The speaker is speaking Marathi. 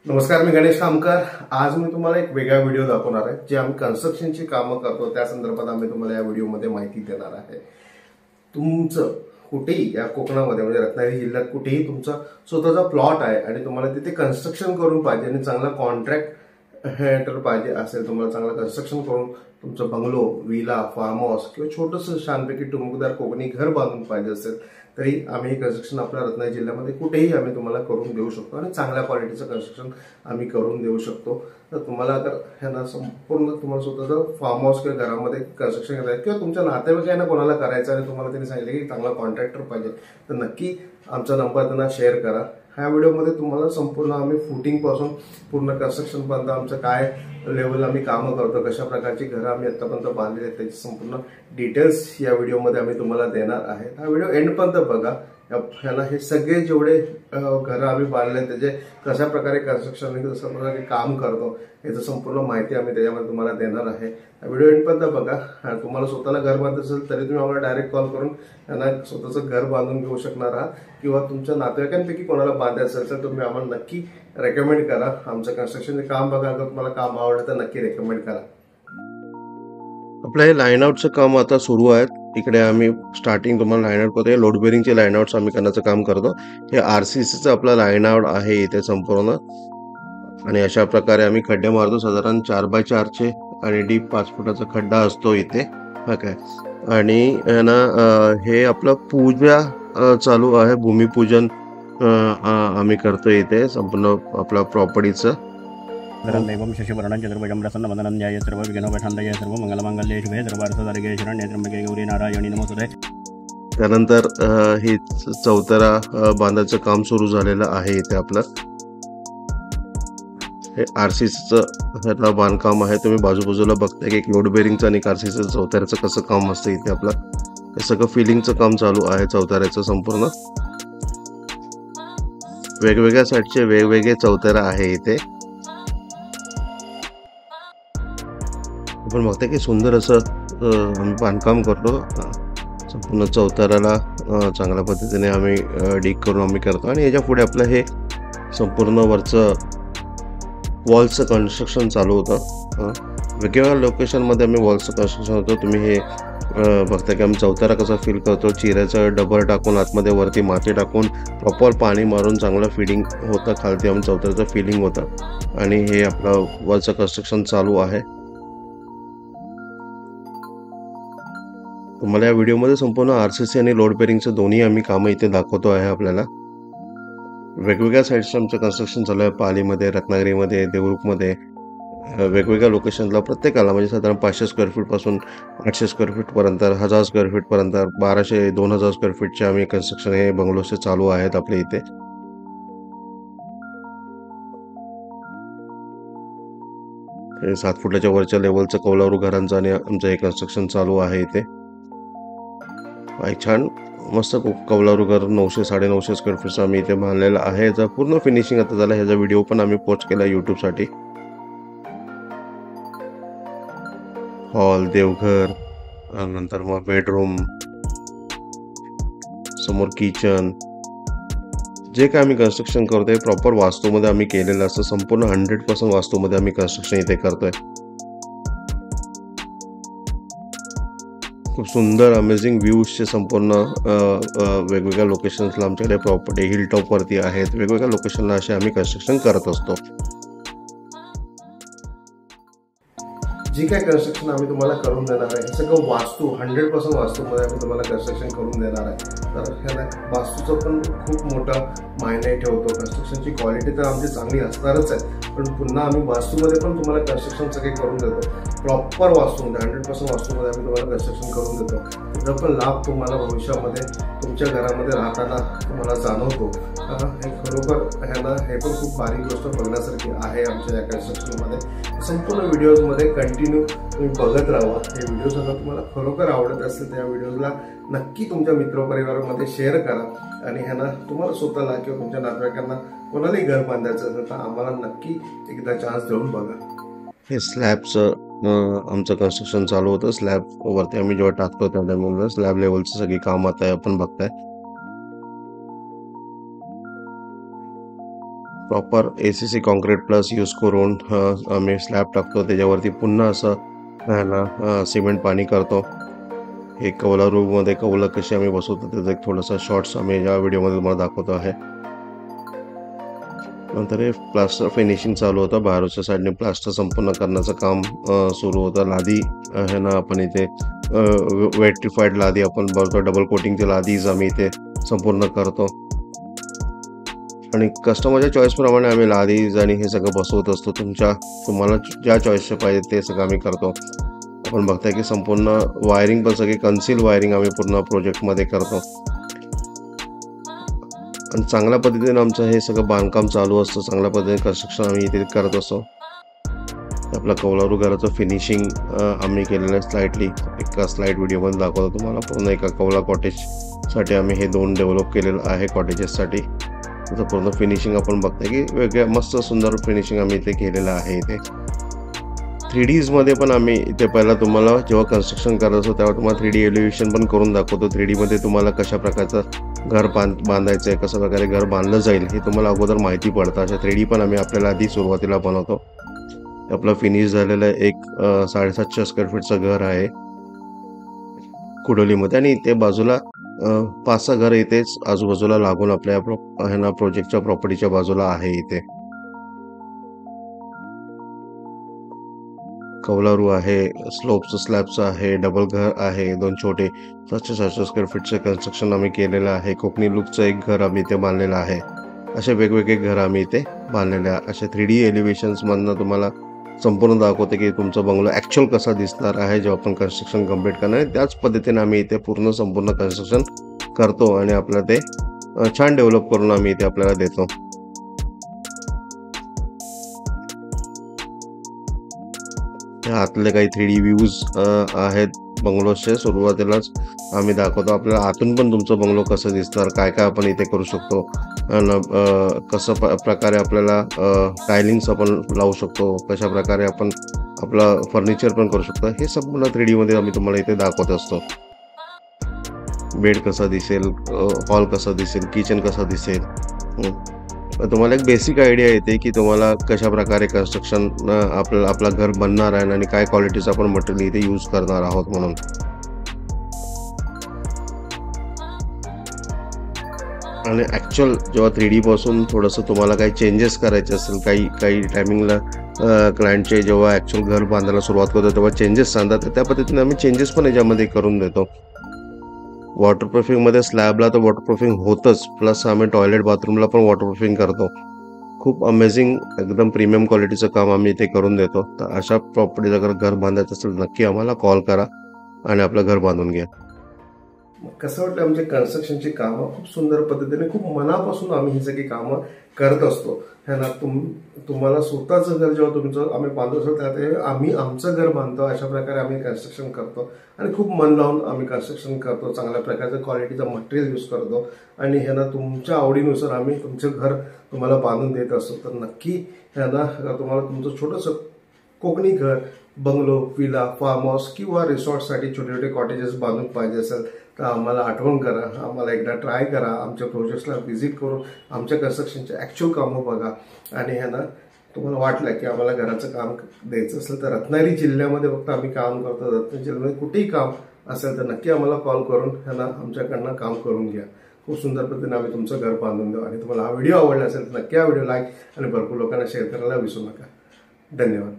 नमस्कार, मी गणेश कामकर। आज मी तुम्हाला एक वेगळा व्हिडिओ दाखवणार आहे जे आम्ही कन्स्ट्रक्शनची कामं करतो त्या संदर्भात आम्ही तुम्हाला या व्हिडिओमध्ये माहिती देणार आहे। तुमचं कुठेही या कोकणामध्ये म्हणजे रत्नागिरी जिल्ह्यात कुठेही तुमचा स्वतःचा प्लॉट आहे आणि तुम्हाला तिथे कन्स्ट्रक्शन करून पाहिजे आणि चांगला कॉन्ट्रॅक्ट पाहिजे असेल, तुम्हाला चांगलं कन्स्ट्रक्शन करून तुमचं बंगलो, विला, फार्म हाऊस किंवा छोटंसं छानपैकी टुमकदार कोकणी घर बांधून पाहिजे असेल तरी आम्ही हे कन्स्ट्रक्शन आपल्या रत्नागिरी जिल्ह्यामध्ये कुठेही आम्ही तुम्हाला करून देऊ शकतो आणि चांगल्या क्वालिटीचं कन्स्ट्रक्शन आम्ही करून देऊ शकतो। तर तुम्हाला अगर ह्यांना संपूर्ण तुम्हाला स्वतःचं फार्म हाऊस किंवा घरामध्ये कन्स्ट्रक्शन करायचं किंवा तुमच्या नातेवाईकांना कोणाला करायचं आणि तुम्हाला त्यांनी सांगितलं की चांगला कॉन्ट्रॅक्टर पाहिजे तर नक्की आमचा नंबर त्यांना शेअर करा। ह्या व्हिडिओमध्ये तुम्हाला संपूर्ण आम्ही फुटिंग पासून पूर्ण कन्स्ट्रक्शन पर्यंत आमचं काय लेवल आम्ही कामं करतो, कशा प्रकारची घरं आम्ही आतापर्यंत बांधलेली आहेत त्याची संपूर्ण डिटेल्स या व्हिडिओमध्ये आम्ही तुम्हाला देणार आहे। हा व्हिडिओ एंडपर्यंत बघा। ह्याला हे सगळे जेवढे घरं आम्ही बांधले त्याचे कशा प्रकारे कन्स्ट्रक्शन कशा प्रकारे काम करतो याचं संपूर्ण माहिती आम्ही त्याच्यामध्ये तुम्हाला देणार आहे। व्हिडिओ एंडपर्यंत बघा। तुम्हाला स्वतःला घर बांधायचं असेल तरी तुम्ही आम्हाला डायरेक्ट कॉल करून त्यांना स्वतःचं घर बांधून घेऊ शकणार आहात किंवा तुमच्या नातेवाईकांपैकी कोणाला बांधायचं असेल तर तुम्ही आम्हाला नक्की रेकमेंड करा। आमचं कन्स्ट्रक्शनचे काम बघा, अगर तुम्हाला काम आवडलं तर नक्की रेकमेंड करा। आपलं हे लाईन आउटचं काम आता सुरू आहे। इकडे आम्ही स्टार्टिंग तुम्हाला लाईन आउट करतो, लोड बेरिंगचे लाईन आउट्स आम्ही करण्याचं काम करतो। हे आरसीसीचं आपलं लाईन आउट आहे इथे संपूर्ण आणि अशा प्रकारे आम्ही खड्डे मारतो। साधारण 4x4 चे आणि डीप 5 फुटाचा खड्डा असतो इथे, काय आणि हे आपलं पूजा चालू आहे, भूमिपूजन आम्ही करतो इथे संपूर्ण आपल्या प्रॉपर्टीचं। दैवम शशिवर्णं चतुर्भुजं प्रसन्नवदनं सर्व विघ्नोपशान्तये सर्व मंगलमांगल्ये शिवे सर्वार्थसाधके शरण्ये त्र्यंबके गौरी नारायणी नमोस्तुते। त्यानंतर हे चौतरा बांधायचं काम सुरू झालेलं आहे इथे आपलं। हे आरसीसीचं बांधकाम आहे, तुम्ही बाजूबाजूला बघताय की एक लोड बेरिंगचं आणि आरसीसीचं चौताऱ्याचं कसं काम असतं इथे आपलं। हे सगळं फिलिंगचं काम चालू आहे चौताऱ्याचं संपूर्ण। वेगवेगळ्या साईडचे वेगवेगळे चौतारा आहे इथे। आपण बघताय की सुंदर असं आम्ही बांधकाम करतो। संपूर्ण चौताराला चांगल्या पद्धतीने आम्ही डीक करून आम्ही करतो आणि याच्या पुढे आपलं हे संपूर्ण वरचं वॉलचं कन्स्ट्रक्शन चालू होतं। वेगवेगळ्या लोकेशनमध्ये आम्ही वॉलचं कन्स्ट्रक्शन होतं। तुम्ही हे बघता की आम्ही चौतारा कसा फिल करतो, चिऱ्याचं डबर टाकून आतमध्ये वरती माती टाकून प्रॉपर पाणी मारून चांगलं फिलिंग होतं, खालती आम्ही चौताराचं फिलिंग होतं आणि हे आपलं वॉलचं कन्स्ट्रक्शन चालू आहे। तुम्हाला या व्हिडिओमध्ये संपूर्ण आरसीसी आणि लोड बेरिंगचं दोन्ही आम्ही कामं इथे दाखवतो आहे आपल्याला। वेगवेगळ्या साईडचं आमचं कन्स्ट्रक्शन चालू आहे, पालीमध्ये, रत्नागिरीमध्ये, देवरुखमध्ये, वेगवेगळ्या लोकेशनला प्रत्येकाला म्हणजे साधारण 500 स्क्वेअर फीट पासून 800 स्क्वेअर फीट पर्यंत, 1000 स्क्वेअर फीट पर्यंत, 1200-2000 स्क्वेअर फीटचे आम्ही कन्स्ट्रक्शन हे बंगलोचे चालू आहेत आपल्या इथे। हे 7 फुटाच्या वरच्या लेवलचं कौलारू घरांचं आणि आमचं हे कन्स्ट्रक्शन चालू आहे इथे। छान मस्त कौलारू घर 900-950 स्क्वेअर फीटचं आम्ही इथे बांधलेलं आहे। याचं पूर्ण फिनिशिंग आता झालं, ह्याचा व्हिडिओ पण आम्ही पोस्ट केला यूट्यूबसाठी। हॉल, देवघर, नंतर मग बेडरूम, समोर किचन, जे काय आम्ही कन्स्ट्रक्शन करतोय प्रॉपर वास्तूमध्ये आम्ही केलेलं असतं। संपूर्ण 100% वास्तूमध्ये आम्ही कन्स्ट्रक्शन इथे करतोय। खूप सुंदर अमेझिंग व्ह्यूजचे संपूर्ण वेगवेगळ्या लोकेशन्सला आमच्याकडे प्रॉपर्टी हिल टॉप वरती आहेत। वेगवेगळ्या लोकेशनला असे आम्ही कन्स्ट्रक्शन करत असतो। जी काय कन्स्ट्रक्शन आम्ही तुम्हाला करून देणार आहे सगळं वास्तू 100% वास्तूमध्ये आम्ही तुम्हाला कन्स्ट्रक्शन करून देणार आहे। तर ह्याला वास्तूचं पण खूप मोठा मायने ठेवतो। कन्स्ट्रक्शनची क्वालिटी तर आमची चांगली असणारच आहे, पण पुन्हा आम्ही वास्तूमध्ये पण तुम्हाला कन्स्ट्रक्शन सगळे करून देतो। प्रॉपर वास्तूमध्ये 100% वास्तूमध्ये आम्ही तुम्हाला कन्स्ट्रक्शन करून देतो। त्याचा पण लाभ तुम्हाला भविष्यामध्ये तुमच्या घरामध्ये राहताना तुम्हाला जाणवतो। हे खरोखर हे पण खूप बारीक गोष्ट बघण्यासारखी आहे आमच्या या कन्स्ट्रक्शनमध्ये। संपूर्ण व्हिडिओजमध्ये कंटिन्यू तुम्ही बघत राहा। हे व्हिडिओ जर तुम्हाला खरोखर आवडत असेल तर या व्हिडिओला नक्की तुमच्या मित्रपरिवारामध्ये शेअर करा आणि तुम्हाला स्वतःला किंवा तुमच्या नातेवाईकांना कोणालाही घर बांधायचं असेल तर आम्हाला नक्की एकदा चान्स देऊन बघा। हे स्लॅबचं आमचं कन्स्ट्रक्शन चालू होतं। स्लॅब वरती आम्ही जेव्हा टाकतो त्यामुळे स्लॅब लेवलचं सगळी काम आता आपण बघताय। Proper ACC concrete plus use करून आम्ही स्लॅब टाकतो, त्याच्यावरती पुन्हा असं सिमेंट पाणी करतो. हे कौला रूममध्ये कौलं कशी आम्ही बसवतो त्याचा एक थोडासा शॉर्ट्स आम्ही या व्हिडिओमध्ये तुम्हाला दाखवतो आहे. नंतर हे प्लास्टर फिनिशिंग चालू होतं, बाहेरच्या साईडने प्लास्टर संपूर्ण करण्याचं काम सुरू होतं. लादी आहे ना, आपण इथे वेट्रिफाईड लादी आपण बनवतो, डबल कोटिंगची लादीज आम्ही इथे संपूर्ण करतो आणि कस्टमरच्या चॉईसप्रमाणे आम्ही लादीज आणि हे सगळं बसवत असतो. तुम्हाला ज्या चॉईसचे पाहिजे ते सगळं आम्ही करतो. आपण बघताय की संपूर्ण वायरिंग पण सगळी कन्सील वायरिंग आम्ही पूर्ण प्रोजेक्टमध्ये करतो आणि चांगल्या पद्धतीने आमचं हे सगळं बांधकाम चालू असतं. चांगल्या पद्धतीने कन्स्ट्रक्शन आम्ही इथे करत असतो. आपलं कौलारू घराचं फिनिशिंग आम्ही केलेलं आहे. स्लाइडली एका स्लाइड व्हिडिओमध्ये दाखवतो तुम्हाला. पूर्ण एका कौला कॉटेजसाठी आम्ही हे 2 डेव्हलप केलेलं आहे कॉटेजेससाठी. त्याचं पूर्ण फिनिशिंग आपण बघताय की वेगळ्या मस्त सुंदर फिनिशिंग आम्ही इथे केलेलं आहे. इथे 3Ds मध्ये पण आम्ही इथे पहिला तुम्हाला जेव्हा कन्स्ट्रक्शन करत असतो तेव्हा तुम्हाला 3D एलिव्हेशन पण करून दाखवतो. 3D मध्ये तुम्हाला कशा प्रकारचं घर बांधायचं आहे, कसं प्रकारे घर बांधलं जाईल हे तुम्हाला अगोदर माहिती पडतं. अशा 3D पण आम्ही आपल्याला आधी सुरुवातीला बनवतो. आपलं फिनिश झालेलं एक 750 स्क्वेअर फीटचं घर आहे कुडोलीमध्ये आणि इथे बाजूला 5-6 घर इथेच आजूबाजूला लागून आपल्या प्रोजेक्टच्या प्रॉपर्टीच्या बाजूला आहे. इथे कौलारू आहे, स्लोपचं स्लॅबचं आहे, डबल घर आहे, 2 छोटे 700 स्क्वेअर फीटचं कन्स्ट्रक्शन आम्ही केलेलं आहे. कोकणी लुकचं एक घर आम्ही इथे बांधलेलं आहे. असे वेगवेगळे घर आम्ही इथे बांधलेले आहे. असे 3D एलिव्हेशन्समधनं तुम्हाला संपूर्ण दाखवते की तुमचं बंगलो ॲक्च्युअल कसा दिसणार आहे जेव्हा आपण कन्स्ट्रक्शन कंप्लीट करणार आहे. त्याच पद्धतीने आम्ही इथे संपूर्ण कन्स्ट्रक्शन करतो आणि आपल्याला ते छान डेव्हलप करून आम्ही इथे आपल्याला देतो. आतले काही 3D व्ह्यूज आहेत बंगलोचे. सुरुवातीलाच आम्ही दाखवतो आपल्याला आतून पण तुमचं बंगलो कसं दिसणार, काय काय आपण इथे करू शकतो, कसं प्रकारे आपल्याला टायलिंग्स आपण लावू शकतो, कशा प्रकारे आपण आपलं फर्निचर पण करू शकतो. हे संपूर्ण 3D मध्ये आम्ही तुम्हाला इथे दाखवत असतो. बेड कसा दिसेल, हॉल कसा दिसेल, किचन कसं दिसेल. तुम्हाला एक बेसिक आयडिया येते की तुम्हाला कशा प्रकारे कन्स्ट्रक्शन आपला घर बनणार आहे आणि काय क्वालिटीचं आपण मटेरियल इथे यूज करणार आहोत म्हणून. आणि ॲक्च्युअल जेव्हा 3D पासून थोडंसं तुम्हाला काही चेंजेस करायचे असेल, काही टायमिंगला क्लायंटचे जेव्हा ॲक्च्युअल घर बांधायला सुरुवात करतो तेव्हा चेंजेस सांगतात, तर त्या पद्धतीने आम्ही चेंजेस पण याच्यामध्ये करून देतो. वॉटरप्रूफिंगमध्ये स्लॅबला तर वॉटरप्रूफिंग होतच, प्लस आम्ही टॉयलेट बाथरूमला पण वॉटरप्रूफिंग करतो. खूप अमेझिंग एकदम प्रीमियम क्वालिटीचं काम आम्ही इथे करून देतो. तर अशा प्रॉपर्टीचं जर घर बांधायचं असेल नक्की आम्हाला कॉल करा आणि आपलं घर बांधून घ्या. कसं वाटलं आमचे कन्स्ट्रक्शनची कामं खूप सुंदर पद्धतीने खूप मनापासून आम्ही ही सगळी कामं करत असतो. है ना, तुम्हाला स्वतःचं घर जेव्हा तुमचं आम्ही बांधत असतो त्यात आम्ही आमचं घर बांधतो अशा प्रकारे आम्ही कन्स्ट्रक्शन करतो आणि खूप मन लावून आम्ही कन्स्ट्रक्शन करतो. चांगल्या प्रकारचं क्वालिटीचं मटेरियल यूज करतो आणि है ना तुमच्या आवडीनुसार आम्ही तुमचं घर तुम्हाला बांधून देत असतो. तर नक्की है ना तुम्हाला तुमचं छोटंसं कोकणी घर, बंगलो, विला, फार्म हाऊस किंवा रिसॉर्टसाठी छोटे छोटे कॉटेजेस बांधून पाहिजे असेल तर आम्हाला आठवण करा, आम्हाला एकदा ट्राय करा, आमच्या प्रोजेक्ट्सला व्हिजिट करून आमच्या कन्स्ट्रक्शनचे ॲक्च्युअल कामं बघा. आणि है ना तुम्हाला वाटलं की आम्हाला घराचं काम द्यायचं असेल तर रत्नागिरी जिल्ह्यामध्ये फक्त आम्ही काम करतो. रत्नागिरी जिल्ह्यामध्ये कुठेही काम असेल तर नक्की आम्हाला कॉल करून है ना आमच्याकडनं काम करून घ्या. खूप सुंदर पद्धतीने आम्ही तुमचं घर बांधून देऊ. आणि तुम्हाला हा व्हिडिओ आवडला असेल तर नक्की हा व्हिडिओ लाईक आणि भरपूर लोकांना शेअर करायला विसरू नका. धन्यवाद.